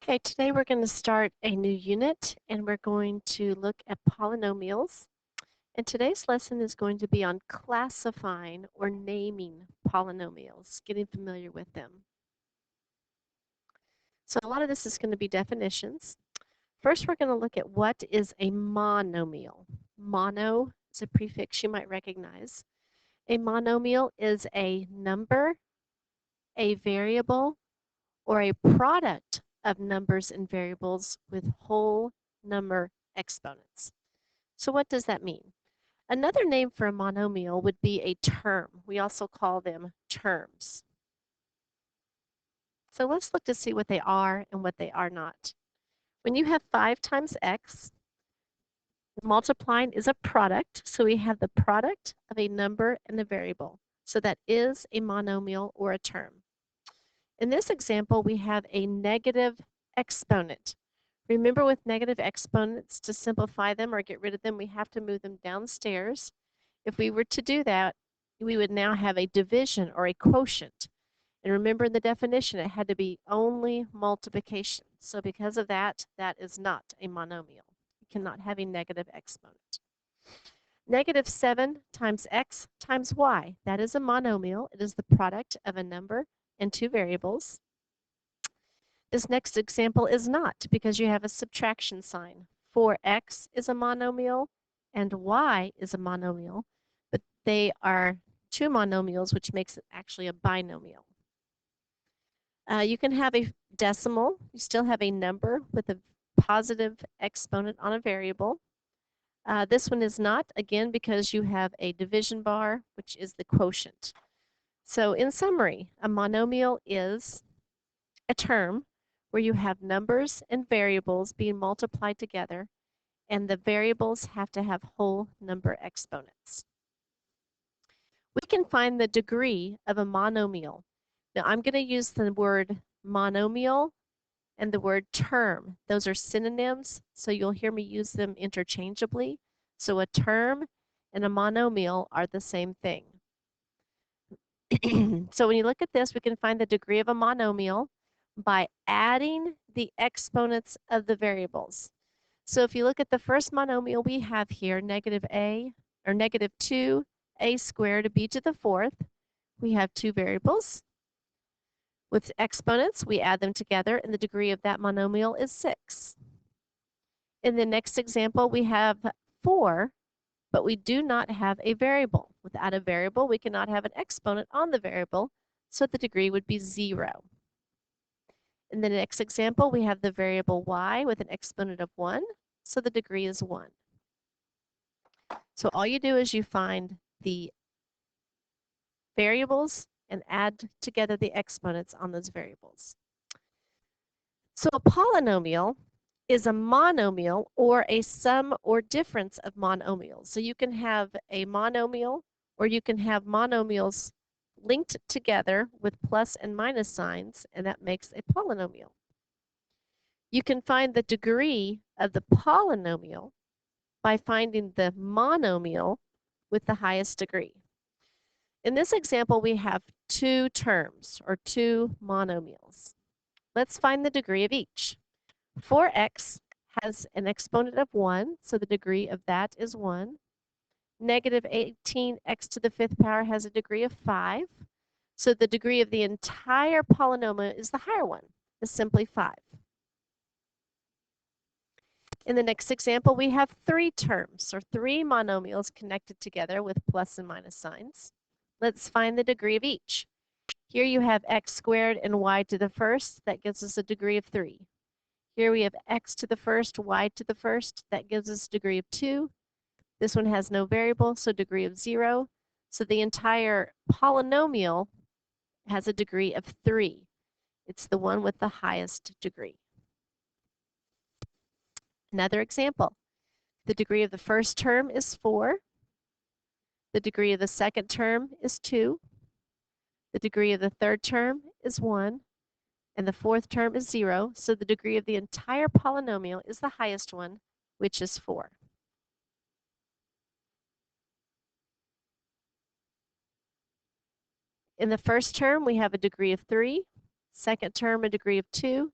Okay, today we're going to start a new unit and we're going to look at polynomials. And today's lesson is going to be on classifying or naming polynomials, getting familiar with them. So a lot of this is going to be definitions. First, we're going to look at what is a monomial. Mono is a prefix you might recognize. A monomial is a number, a variable, or a product of numbers and variables with whole number exponents. So what does that mean? Another name for a monomial would be a term. We also call them terms. So let's look to see what they are and what they are not. When you have 5 times x, multiplying is a product. So we have the product of a number and a variable. So that is a monomial or a term. In this example, we have a negative exponent. Remember with negative exponents, to simplify them or get rid of them, we have to move them downstairs. If we were to do that, we would now have a division or a quotient. And remember in the definition, it had to be only multiplication. So because of that, that is not a monomial. You cannot have a negative exponent. Negative 7 times x times y. That is a monomial. It is the product of a number and 2 variables. This next example is not, because you have a subtraction sign. 4x is a monomial and y is a monomial, but they are 2 monomials, which makes it actually a binomial. You can have a decimal. You still have a number with a positive exponent on a variable. This one is not, again, because you have a division bar, which is the quotient. So in summary, a monomial is a term where you have numbers and variables being multiplied together, and the variables have to have whole number exponents. We can find the degree of a monomial. Now I'm going to use the word monomial and the word term. Those are synonyms, so you'll hear me use them interchangeably. So a term and a monomial are the same thing. So when you look at this, we can find the degree of a monomial by adding the exponents of the variables. So if you look at the first monomial we have here, negative a, or negative 2a squared b to the 4th, we have 2 variables. With exponents, we add them together, and the degree of that monomial is 6. In the next example, we have 4, but we do not have a variable. Without a variable, we cannot have an exponent on the variable, so the degree would be 0. In the next example, we have the variable y with an exponent of 1, so the degree is 1. So all you do is you find the variables and add together the exponents on those variables. So a polynomial is a monomial or a sum or difference of monomials. So you can have a monomial or you can have monomials linked together with plus and minus signs, and that makes a polynomial. You can find the degree of the polynomial by finding the monomial with the highest degree. In this example, we have 2 terms or 2 monomials. Let's find the degree of each. 4x has an exponent of 1, so the degree of that is 1. Negative 18x to the 5th power has a degree of 5. So the degree of the entire polynomial is the higher one, is simply 5. In the next example, we have 3 terms, or 3 monomials connected together with plus and minus signs. Let's find the degree of each. Here you have x squared and y to the 1st. That gives us a degree of 3. Here we have x to the 1st, y to the 1st. That gives us a degree of 2. This one has no variable, so degree of 0. So the entire polynomial has a degree of 3. It's the one with the highest degree. Another example. The degree of the first term is 4. The degree of the second term is 2. The degree of the third term is 1. And the fourth term is 0. So the degree of the entire polynomial is the highest one, which is 4. In the first term, we have a degree of 3. Second term, a degree of 2.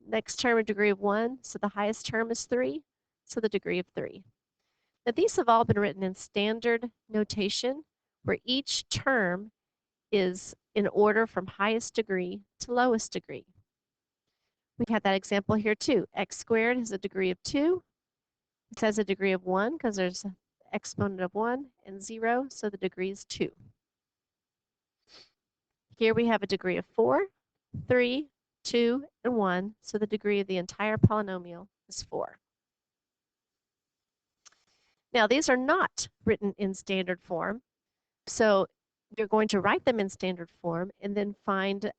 Next term, a degree of 1, so the highest term is 3, so the degree of 3. Now these have all been written in standard notation, where each term is in order from highest degree to lowest degree. We have that example here too. X squared has a degree of 2. It has a degree of 1 because there's an exponent of 1 and 0, so the degree is 2. Here we have a degree of 4, 3, 2, and 1, so the degree of the entire polynomial is 4. Now these are not written in standard form, so you're going to write them in standard form and then find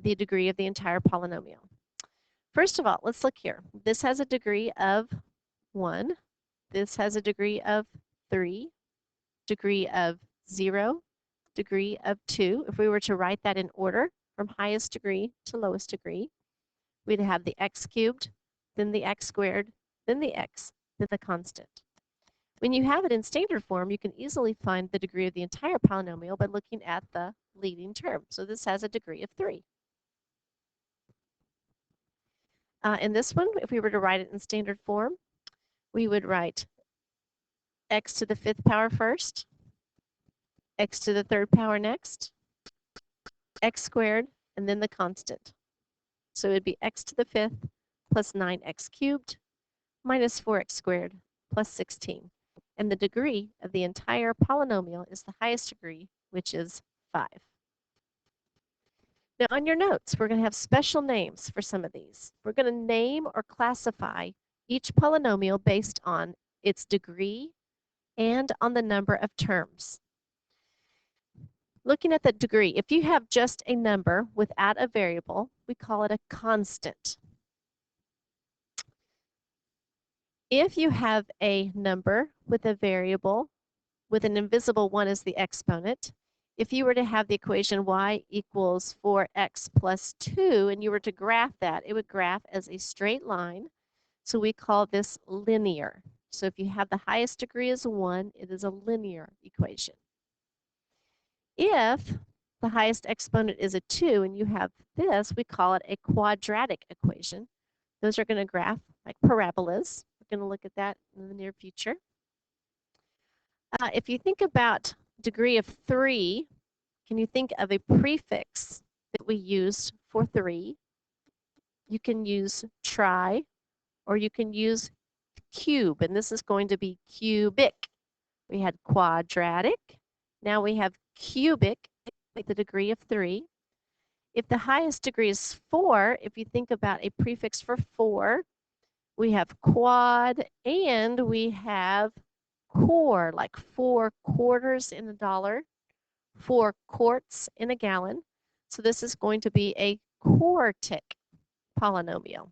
the degree of the entire polynomial. First of all, let's look here. This has a degree of 1. This has a degree of 3, degree of 0, degree of 2. If we were to write that in order from highest degree to lowest degree, we'd have the x cubed, then the x squared, then the x, then the constant. When you have it in standard form, you can easily find the degree of the entire polynomial by looking at the leading term. So this has a degree of 3. In this one, if we were to write it in standard form, we would write x to the 5th power first, x to the 3rd power next, x squared, and then the constant. So it would be x to the 5th plus 9x cubed minus 4x squared plus 16. And the degree of the entire polynomial is the highest degree, which is 5. Now on your notes, we're going to have special names for some of these. We're going to name or classify each polynomial based on its degree and on the number of terms. Looking at the degree, if you have just a number without a variable, we call it a constant. If you have a number with a variable with an invisible 1 as the exponent, if you were to have the equation y equals 4x plus 2 and you were to graph that, it would graph as a straight line. So we call this linear. So if you have the highest degree as 1, it is a linear equation. If the highest exponent is a 2 and you have this, we call it a quadratic equation. Those are going to graph like parabolas. We're going to look at that in the near future. If you think about degree of 3, can you think of a prefix that we use for 3? You can use tri, or you can use cube, and this is going to be cubic. We had quadratic. Now we have cubic with the degree of 3. If the highest degree is 4, if you think about a prefix for 4, we have quad and we have quar, like 4 quarters in a dollar, 4 quarts in a gallon. So this is going to be a quartic polynomial.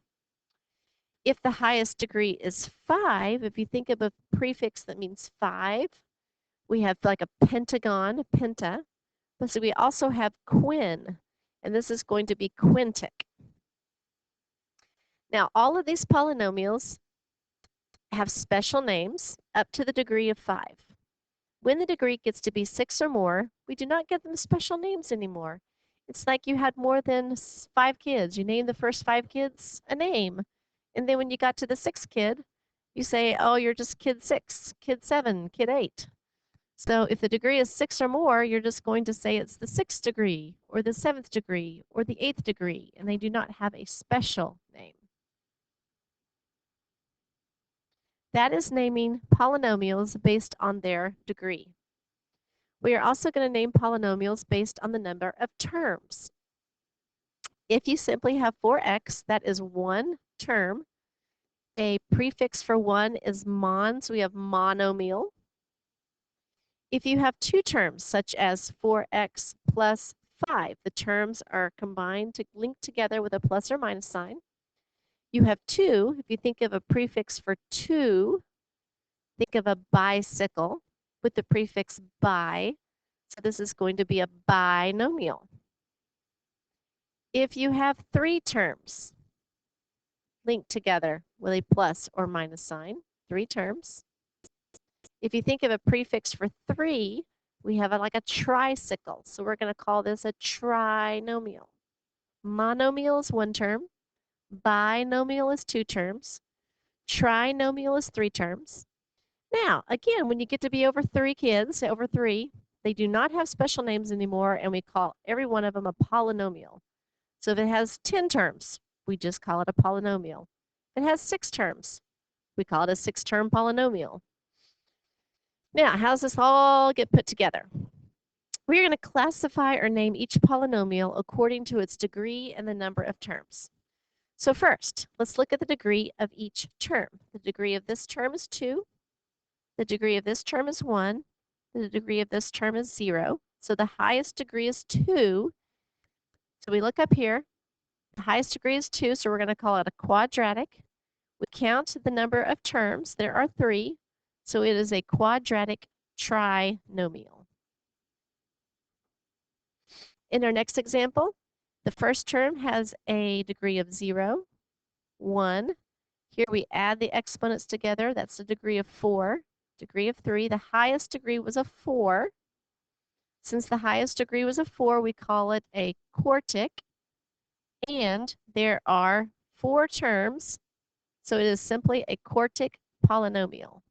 If the highest degree is 5, if you think of a prefix that means 5, we have like a pentagon, a penta. But so we also have quin, and this is going to be quintic. Now, all of these polynomials have special names up to the degree of 5. When the degree gets to be 6 or more, we do not give them special names anymore. It's like you had more than 5 kids. You named the first 5 kids a name. And then when you got to the 6th kid, you say, oh, you're just kid 6, kid 7, kid 8. So if the degree is 6 or more, you're just going to say it's the 6th degree, or the 7th degree, or the 8th degree, and they do not have a special name. That is naming polynomials based on their degree. We are also going to name polynomials based on the number of terms. If you simply have 4x, that is one term. A prefix for 1 is mon, so we have monomial. If you have 2 terms, such as 4x plus 5, the terms are combined to link together with a plus or minus sign. You have 2. If you think of a prefix for 2, think of a bicycle with the prefix bi. So this is going to be a binomial. If you have 3 terms linked together with a plus or minus sign, 3 terms. If you think of a prefix for 3, we have like a tricycle. So we're going to call this a trinomial. Monomial is one term. Binomial is two terms. Trinomial is three terms. Now, again, when you get to be over three kids, over three, they do not have special names anymore, and we call every one of them a polynomial. So if it has 10 terms, we just call it a polynomial. If it has 6 terms, we call it a 6-term polynomial. Now, how does this all get put together? We're going to classify or name each polynomial according to its degree and the number of terms. So first, let's look at the degree of each term. The degree of this term is 2. The degree of this term is 1. The degree of this term is 0. So the highest degree is 2. So we look up here. The highest degree is 2, so we're going to call it a quadratic. We count the number of terms. There are 3. So it is a quadratic trinomial. In our next example, the first term has a degree of 0, 1. Here we add the exponents together. That's a degree of 4. Degree of 3. The highest degree was a 4. Since the highest degree was a 4, we call it a quartic. And there are 4 terms, so it is simply a quartic polynomial.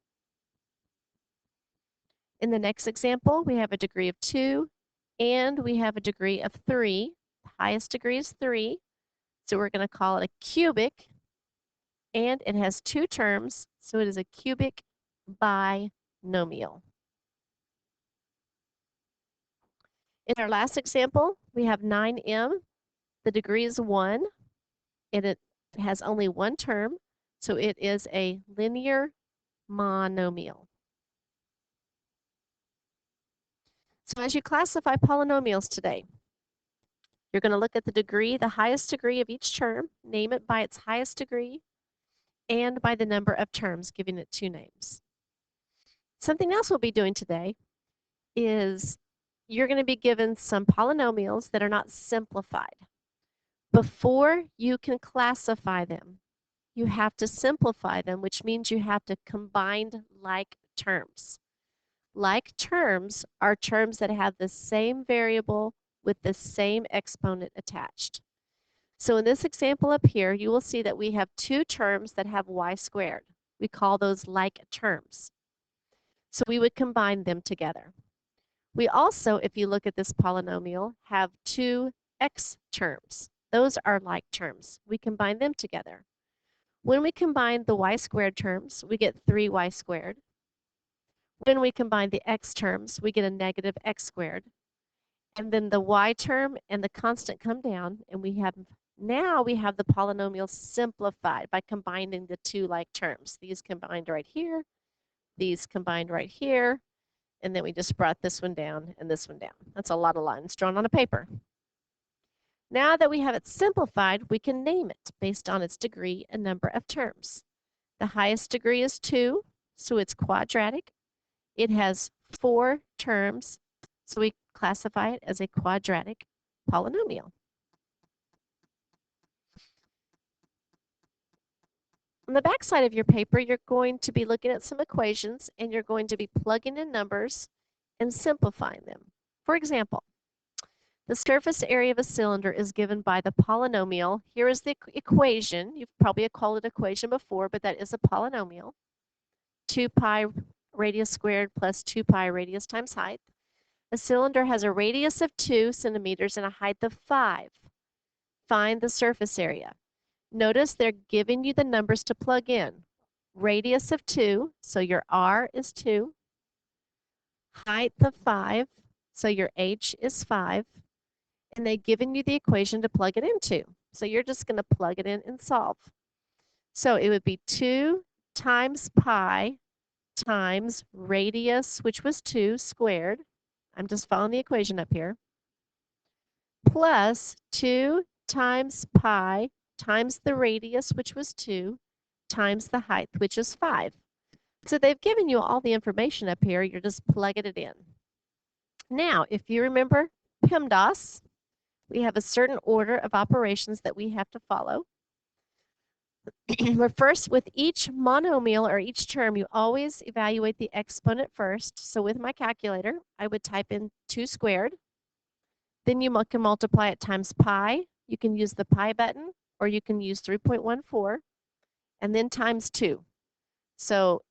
In the next example, we have a degree of 2, and we have a degree of 3. The highest degree is 3, so we're going to call it a cubic, and it has 2 terms, so it is a cubic binomial. In our last example, we have 9m. The degree is 1, and it has only 1 term, so it is a linear monomial. So as you classify polynomials today, you're going to look at the degree, the highest degree of each term, name it by its highest degree, and by the number of terms, giving it 2 names. Something else we'll be doing today is you're going to be given some polynomials that are not simplified. Before you can classify them, you have to simplify them, which means you have to combine like terms. Like terms are terms that have the same variable with the same exponent attached. So in this example up here, you will see that we have 2 terms that have y squared. We call those like terms. So we would combine them together. We also, if you look at this polynomial, have 2 x terms. Those are like terms. We combine them together. When we combine the y squared terms, we get 3y squared. When we combine the x terms, we get a negative x squared. And then the y term and the constant come down, and now we have the polynomial simplified by combining the 2 like terms. These combined right here, these combined right here, and then we just brought this one down and this one down. That's a lot of lines drawn on a paper. Now that we have it simplified, we can name it based on its degree and number of terms. The highest degree is 2, so it's quadratic. It has 4 terms, so we classify it as a quadratic polynomial. On the back side of your paper, you're going to be looking at some equations, and you're going to be plugging in numbers and simplifying them. For example, the surface area of a cylinder is given by the polynomial. Here is the equation. You've probably called it equation before, but that is a polynomial. 2 pi radius squared plus 2 pi radius times height. A cylinder has a radius of 2 centimeters and a height of 5. Find the surface area. Notice they're giving you the numbers to plug in. Radius of 2, so your r is 2. Height of 5, so your h is 5. And they've given you the equation to plug it into. So you're just going to plug it in and solve. So it would be 2 times pi times radius, which was 2, squared. I'm just following the equation up here. Plus 2 times pi times the radius, which was 2, times the height, which is 5. So they've given you all the information up here. You're just plugging it in. Now, if you remember PEMDAS, we have a certain order of operations that we have to follow. But first, with each monomial or each term, you always evaluate the exponent first. So with my calculator, I would type in 2 squared. Then you can multiply it times pi you can use the pi button, or you can use 3.14 and then times 2. So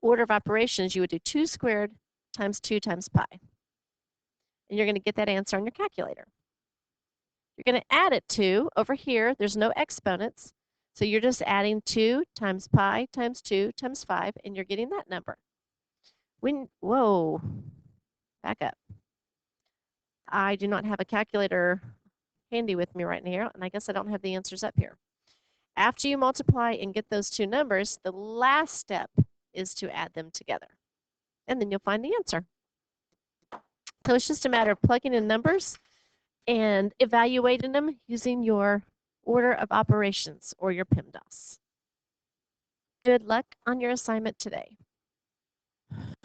order of operations, you would do 2 squared times 2 times pi. And you're going to get that answer on your calculator. You're going to add it to, over here, there's no exponents. So you're just adding 2 times pi times 2 times 5, and you're getting that number. Whoa, back up. I do not have a calculator handy with me right now, and I guess I don't have the answers up here. After you multiply and get those two numbers, the last step is to add them together. And then you'll find the answer. So it's just a matter of plugging in numbers and evaluating them using your order of operations or your PEMDAS. Good luck on your assignment today.